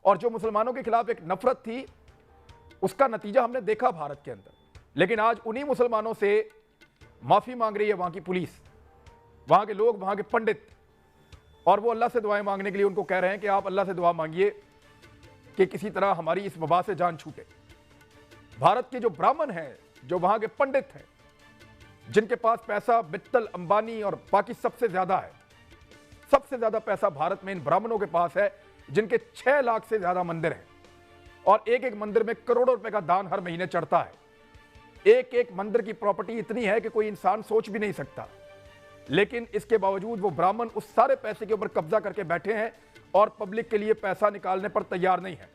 और जो मुसलमानों के खिलाफ एक नफरत थी, उसका नतीजा हमने देखा भारत के अंदर। लेकिन आज उन्हीं मुसलमानों से माफी मांग रही है वहां की पुलिस, वहां के लोग, वहां के पंडित, और वो अल्लाह से दुआएं मांगने के लिए उनको कह रहे हैं कि आप अल्लाह से दुआ मांगिए कि किसी तरह हमारी इस वबा से जान छूटे। भारत के जो ब्राह्मण हैं, जो वहां के पंडित हैं, जिनके पास पैसा मित्तल, अंबानी और बाकी सबसे ज्यादा है, सबसे ज्यादा पैसा भारत में इन ब्राह्मणों के पास है, जिनके 6 लाख से ज्यादा मंदिर हैं और एक एक मंदिर में करोड़ों रुपए का दान हर महीने चढ़ता है। एक एक मंदिर की प्रॉपर्टी इतनी है कि कोई इंसान सोच भी नहीं सकता। लेकिन इसके बावजूद वो ब्राह्मण उस सारे पैसे के ऊपर कब्जा करके बैठे हैं और पब्लिक के लिए पैसा निकालने पर तैयार नहीं है।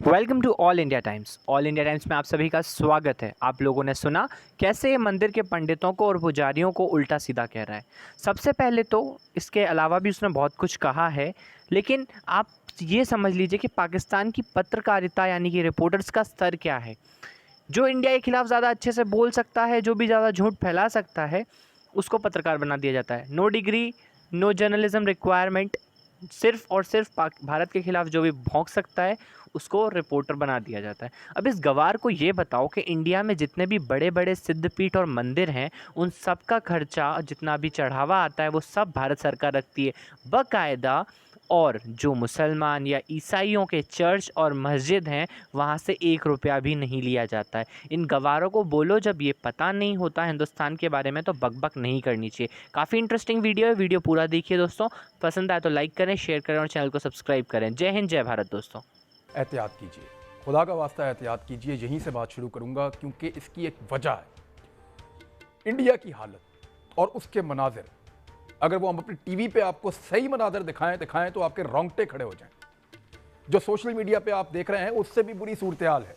Welcome to All India Times. All India Times में आप सभी का स्वागत है। आप लोगों ने सुना कैसे ये मंदिर के पंडितों को और पुजारियों को उल्टा सीधा कह रहा है। सबसे पहले तो इसके अलावा भी उसने बहुत कुछ कहा है, लेकिन आप ये समझ लीजिए कि पाकिस्तान की पत्रकारिता यानी कि रिपोर्टर्स का स्तर क्या है। जो इंडिया के खिलाफ ज़्यादा अच्छे से बोल सकता है, जो भी ज़्यादा झूठ फैला सकता है, उसको पत्रकार बना दिया जाता है। No degree, no journalism requirement, सिर्फ और सिर्फ भारत के खिलाफ जो भी भौंक सकता है उसको रिपोर्टर बना दिया जाता है। अब इस गवार को ये बताओ कि इंडिया में जितने भी बड़े बड़े सिद्धपीठ और मंदिर हैं, उन सब का खर्चा, जितना भी चढ़ावा आता है, वो सब भारत सरकार रखती है बाकायदा। और जो मुसलमान या ईसाइयों के चर्च और मस्जिद हैं, वहाँ से 1 रुपया भी नहीं लिया जाता है। इन गवारों को बोलो, जब ये पता नहीं होता हिंदुस्तान के बारे में तो बकबक नहीं करनी चाहिए। काफ़ी इंटरेस्टिंग वीडियो है, वीडियो पूरा देखिए दोस्तों। पसंद आए तो लाइक करें, शेयर करें और चैनल को सब्सक्राइब करें। जय हिंद, जय भारत दोस्तों। एहतियात कीजिए, खुदा का वास्ता एहतियात कीजिए। यहीं से बात शुरू करूंगा क्योंकि इसकी एक वजह है। इंडिया की हालत और उसके मनाजिर, अगर वो हम अपनी टीवी पे आपको सही मनाजिर दिखाएं तो आपके रोंगटे खड़े हो जाएं। जो सोशल मीडिया पे आप देख रहे हैं उससे भी बुरी सूरत हाल है।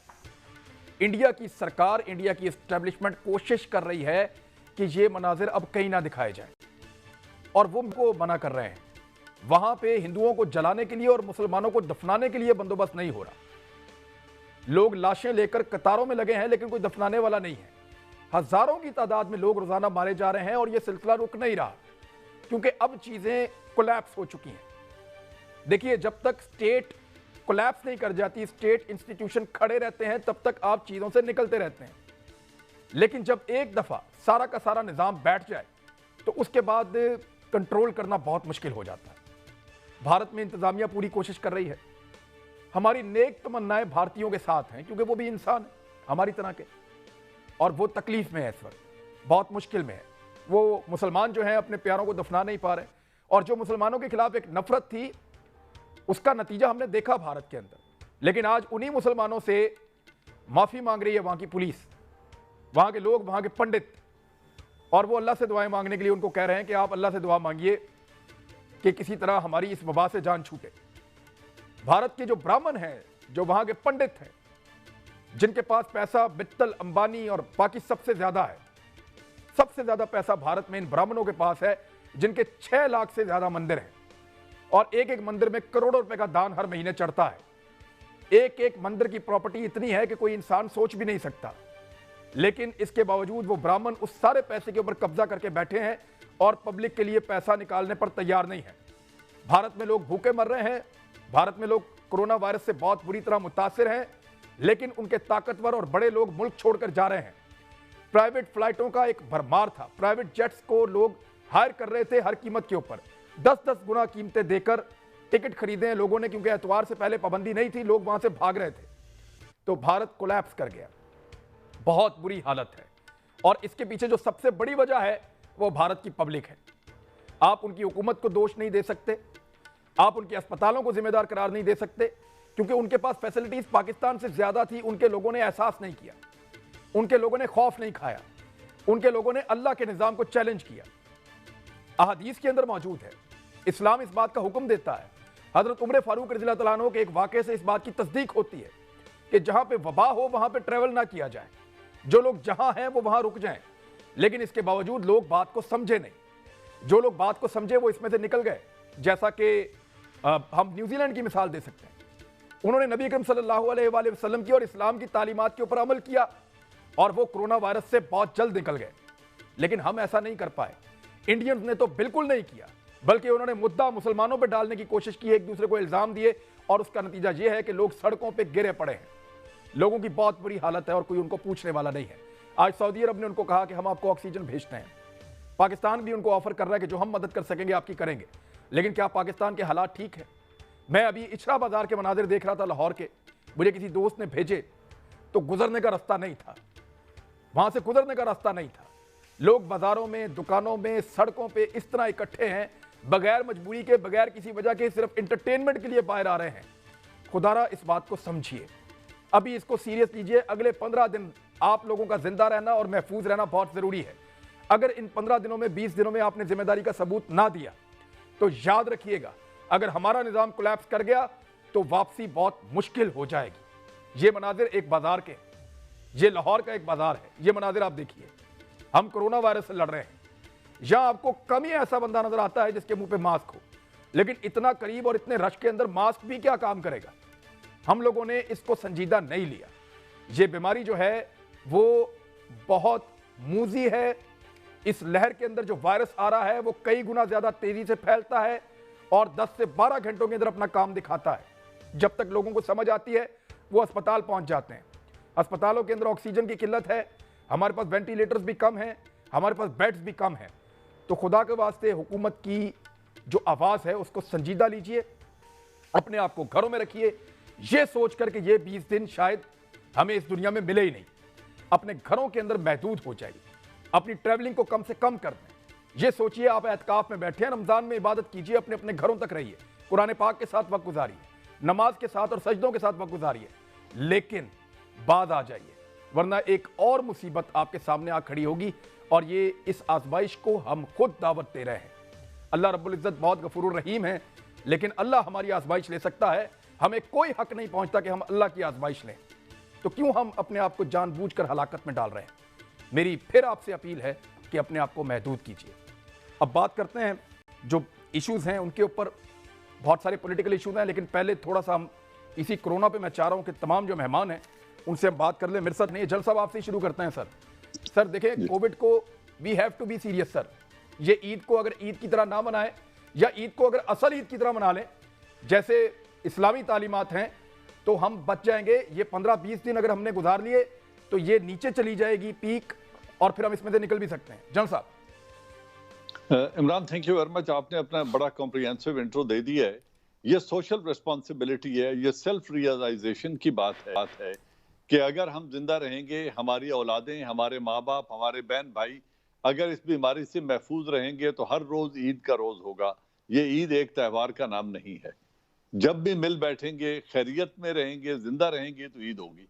इंडिया की सरकार, इंडिया की एस्टेब्लिशमेंट कोशिश कर रही है कि ये मनाजिर अब कहीं ना दिखाए जाएं, और वो उनको मना कर रहे हैं। वहां पे हिंदुओं को जलाने के लिए और मुसलमानों को दफनाने के लिए बंदोबस्त नहीं हो रहा। लोग लाशें लेकर कतारों में लगे हैं, लेकिन कोई दफनाने वाला नहीं है। हजारों की तादाद में लोग रोजाना मारे जा रहे हैं और यह सिलसिला रुक नहीं रहा, क्योंकि अब चीजें कोलैप्स हो चुकी हैं। देखिए, जब तक स्टेट कोलैप्स नहीं कर जाती, स्टेट इंस्टीट्यूशन खड़े रहते हैं, तब तक आप चीजों से निकलते रहते हैं। लेकिन जब एक दफा सारा का सारा निजाम बैठ जाए तो उसके बाद कंट्रोल करना बहुत मुश्किल हो जाता है। भारत में इंतजामिया पूरी कोशिश कर रही है। हमारी नेक तमन्नाएं भारतीयों के साथ हैं, क्योंकि वो भी इंसान है हमारी तरह के, और वो तकलीफ में है, इस वक्त बहुत मुश्किल में है। वो मुसलमान जो हैं अपने प्यारों को दफना नहीं पा रहे, और जो मुसलमानों के खिलाफ एक नफरत थी, उसका नतीजा हमने देखा भारत के अंदर। लेकिन आज उन्हीं मुसलमानों से माफी मांग रही है वहां की पुलिस, वहां के लोग, वहां के पंडित, और वो अल्लाह से दुआएं मांगने के लिए उनको कह रहे हैं कि आप अल्लाह से दुआ मांगिए कि किसी तरह हमारी इस वबा से जान छूटे। भारत के जो ब्राह्मण हैं, जो वहां के पंडित हैं, जिनके पास पैसा मित्तल, अंबानी और बाकी सबसे ज्यादा है, सबसे ज्यादा पैसा भारत में इन ब्राह्मणों के पास है, जिनके 6 लाख से ज्यादा मंदिर हैं और एक एक मंदिर में करोड़ों रुपए का दान हर महीने चढ़ता है। एक एक मंदिर की प्रॉपर्टी इतनी है कि कोई इंसान सोच भी नहीं सकता। लेकिन इसके बावजूद वो ब्राह्मण उस सारे पैसे के ऊपर कब्जा करके बैठे हैं और पब्लिक के लिए पैसा निकालने पर तैयार नहीं है। भारत में लोग भूखे मर रहे हैं, भारत में लोग कोरोना वायरस से बहुत बुरी तरह मुतासिर हैं, लेकिन उनके ताकतवर और बड़े लोग मुल्क छोड़कर जा रहे हैं। प्राइवेट फ्लाइटों का एक भरमार था, प्राइवेट जेट्स को लोग हायर कर रहे थे हर कीमत के ऊपर, 10-10 गुना कीमतें देकर टिकट खरीदे हैं लोगों ने, क्योंकि एतवार से पहले पाबंदी नहीं थी, लोग वहां से भाग रहे थे। तो भारत कोलैप्स कर गया, बहुत बुरी हालत है। और इसके पीछे जो सबसे बड़ी वजह है वो भारत की पब्लिक है। आप उनकी हुकूमत को दोष नहीं दे सकते, आप उनके अस्पतालों को जिम्मेदार करार नहीं दे सकते, क्योंकि उनके पास फैसिलिटीज पाकिस्तान से ज्यादा थी। उनके लोगों ने एहसास नहीं किया, उनके लोगों ने खौफ नहीं खाया, उनके लोगों ने अल्लाह के निजाम को चैलेंज किया। अहादीस के अंदर मौजूद है, इस्लाम इस बात का हुक्म देता है। हजरत उमर फारूक रज़ियल्लाहु तआला अन्हु के एक वाक़े से इस बात की तस्दीक होती है कि जहां पे वबा हो वहां पे ट्रेवल ना किया जाए, जो लोग जहां हैं वो वहां रुक जाएं। लेकिन इसके बावजूद लोग बात को समझे नहीं। जो लोग बात को समझे वो इसमें से निकल गए। जैसा कि हम न्यूजीलैंड की मिसाल दे सकते हैं, उन्होंने नबी अकरम सल्लल्लाहु अलैहि वसल्लम की और इस्लाम की तालीमात के ऊपर अमल किया और वो कोरोना वायरस से बहुत जल्द निकल गए। लेकिन हम ऐसा नहीं कर पाए। इंडियंस ने तो बिल्कुल नहीं किया, बल्कि उन्होंने मुद्दा मुसलमानों पर डालने की कोशिश की, एक दूसरे को इल्जाम दिए, और उसका नतीजा यह है कि लोग सड़कों पर गिरे पड़े हैं। लोगों की बहुत बुरी हालत है और कोई उनको पूछने वाला नहीं है। आज सऊदी अरब ने उनको कहा कि हम आपको ऑक्सीजन भेजते हैं। पाकिस्तान भी उनको ऑफर कर रहा है कि जो हम मदद कर सकेंगे आपकी करेंगे। लेकिन क्या पाकिस्तान के हालात ठीक है? मैं अभी इचरा बाजार के मनाजिर देख रहा था लाहौर के, मुझे किसी दोस्त ने भेजे, तो गुजरने का रास्ता नहीं था, वहां से गुजरने का रास्ता नहीं था। लोग बाजारों में, दुकानों में, सड़कों पे इस तरह इकट्ठे हैं, बगैर मजबूरी के, बगैर किसी वजह के, सिर्फ इंटरटेनमेंट के लिए बाहर आ रहे हैं। खुदारा इस बात को समझिए, अभी इसको सीरियस लीजिए। अगले 15 दिन आप लोगों का जिंदा रहना और महफूज रहना बहुत जरूरी है। अगर इन 15 दिनों में, 20 दिनों में आपने जिम्मेदारी का सबूत ना दिया तो याद रखिएगा, अगर हमारा निजाम कोलैप्स कर गया तो वापसी बहुत मुश्किल हो जाएगी। ये मनाजिर एक बाजार के, ये लाहौर का एक बाजार है, ये मनाजिर आप देखिए। हम कोरोना वायरस से लड़ रहे हैं। यहां आपको कम ही ऐसा बंदा नजर आता है जिसके मुंह पे मास्क हो, लेकिन इतना करीब और इतने रश के अंदर मास्क भी क्या काम करेगा? हम लोगों ने इसको संजीदा नहीं लिया। ये बीमारी जो है वो बहुत मूजी है। इस लहर के अंदर जो वायरस आ रहा है वो कई गुना ज्यादा तेजी से फैलता है और 10 से 12 घंटों के अंदर अपना काम दिखाता है। जब तक लोगों को समझ आती है वो अस्पताल पहुंच जाते हैं। अस्पतालों के अंदर ऑक्सीजन की किल्लत है, हमारे पास वेंटिलेटर्स भी कम हैं, हमारे पास बेड्स भी कम हैं। तो खुदा के वास्ते हुकूमत की जो आवाज़ है उसको संजीदा लीजिए, अपने आप को घरों में रखिए, ये सोच कर के ये 20 दिन शायद हमें इस दुनिया में मिले ही नहीं, अपने घरों के अंदर महदूद हो जाइए, अपनी ट्रैवलिंग को कम से कम कर दें। ये सोचिए आप एतकाफ में बैठे हैं, रमजान में इबादत कीजिए, अपने अपने घरों तक रहिए, कुरान पाक के साथ वक्त गुजारिए, नमाज के साथ और सजदों के साथ वक्त गुजारिए, लेकिन बाद आ जाइए, वरना एक और मुसीबत आपके सामने आ खड़ी होगी। और ये इस आजमाइश को हम खुद दावत दे रहे हैं। अल्लाह रब्बुल इज्जत बहुत गफूरुर रहीम है, लेकिन अल्लाह हमारी आजमाइश ले सकता है, हमें कोई हक नहीं पहुंचता कि हम अल्लाह की आजमाइश लें। तो क्यों हम अपने आप को जानबूझकर हलाकत में डाल रहे हैं? मेरी फिर आपसे अपील है कि अपने आप को महदूद कीजिए। अब बात करते हैं जो इश्यूज़ हैं उनके ऊपर। बहुत सारे पॉलिटिकल इश्यूज़ हैं, लेकिन पहले थोड़ा सा हम इसी कोरोना पे मैं चाह रहा हूं कि तमाम जो मेहमान हैं उनसे हम बात कर लें। मेरे साथ नहीं, जल साहब आपसे ही शुरू करते हैं। सर देखिए, कोविड को we have to be serious sir. ये ईद को अगर ईद की तरह ना मनाएं, या ईद को अगर असल ईद की तरह मना लें जैसे इस्लामी तालीमात हैं, तो हम बच जाएंगे। ये 15-20 दिन अगर हमने गुजार लिए तो ये नीचे चली जाएगी पीक, और फिर हम इसमें से निकल भी सकते हैं। जन साहब। Imran, thank you very much. आपने अपना बड़ा कॉम्प्रिहेंसिव इंट्रो दे दिया है। ये सोशल रिस्पॉन्सिबिलिटी है, ये सेल्फ रियलाइजेशन की बात है कि अगर हम जिंदा रहेंगे, हमारी औलादें, हमारे माँ बाप, हमारे बहन भाई अगर इस बीमारी से महफूज रहेंगे तो हर रोज ईद का रोज होगा। ये ईद एक त्यौहार का नाम नहीं है। जब भी मिल बैठेंगे, खैरियत में रहेंगे, जिंदा रहेंगे तो ईद होगी।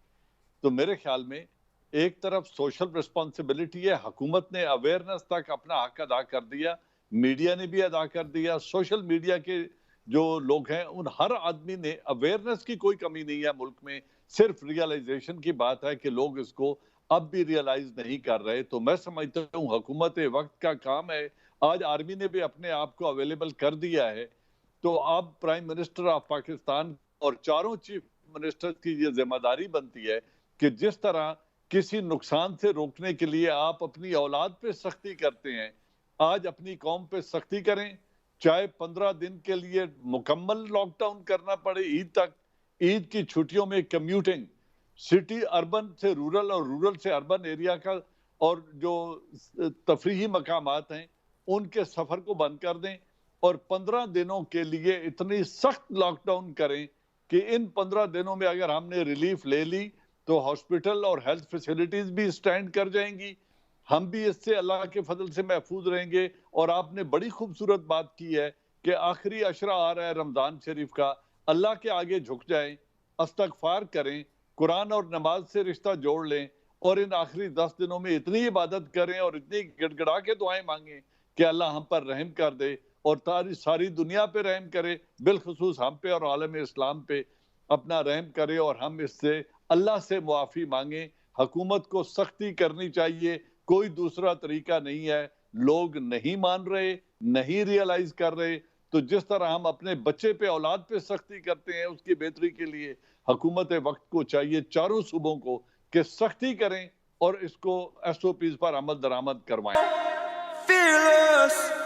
तो मेरे ख्याल में एक तरफ सोशल रिस्पॉन्सिबिलिटी है, हुकूमत ने अवेयरनेस तक अपना हक अदा कर दिया, मीडिया ने भी अदा कर दिया, सोशल मीडिया के जो लोग हैं उन हर आदमी ने, अवेयरनेस की कोई कमी नहीं है मुल्क में, सिर्फ रियलाइजेशन की बात है कि लोग इसको अब भी रियलाइज नहीं कर रहे। तो मैं समझता हूँ हुकूमत वक्त का काम है। आज आर्मी ने भी अपने आप को अवेलेबल कर दिया है, तो अब प्राइम मिनिस्टर ऑफ पाकिस्तान और चारों चीफ मिनिस्टर की ये जिम्मेदारी बनती है कि जिस तरह किसी नुकसान से रोकने के लिए आप अपनी औलाद पे सख्ती करते हैं, आज अपनी कौम पे सख्ती करें। चाहे 15 दिन के लिए मुकम्मल लॉकडाउन करना पड़े ईद तक, ईद की छुट्टियों में कम्यूटिंग, सिटी अर्बन से रूरल और रूरल से अर्बन एरिया का, और जो तफरीही मकामात हैं उनके सफर को बंद कर दें, और 15 दिनों के लिए इतनी सख्त लॉकडाउन करें कि इन 15 दिनों में अगर हमने रिलीफ ले ली तो हॉस्पिटल और हेल्थ फैसिलिटीज भी स्टैंड कर जाएंगी, हम भी इससे अल्लाह के फजल से महफूज रहेंगे। और आपने बड़ी खूबसूरत बात की है कि आखिरी अशरा आ रहा है रमजान शरीफ का, अल्लाह के आगे झुक जाएं, अस्तगफार करें, कुरान और नमाज से रिश्ता जोड़ लें, और इन आखिरी 10 दिनों में इतनी इबादत करें और इतनी गिड़गिड़ा के दुआएं मांगें कि अल्लाह हम पर रहम कर दे और सारी दुनिया पे रहम करे, बिलखुसूस हम पे और आलम इस्लाम पे अपना रहम करे, और हम इससे अल्लाह से मुआफ़ी मांगे। हुकूमत को सख्ती करनी चाहिए, कोई दूसरा तरीका नहीं है। लोग नहीं मान रहे, नहीं रियलाइज कर रहे, तो जिस तरह हम अपने बच्चे पे, औलाद पे सख्ती करते हैं, उसकी बेहतरी के लिए हुकूमत वक्त को चाहिए, चारों सूबों को, कि सख्ती करें और इसको SOPs पर अमल दरामद करवाएं। us.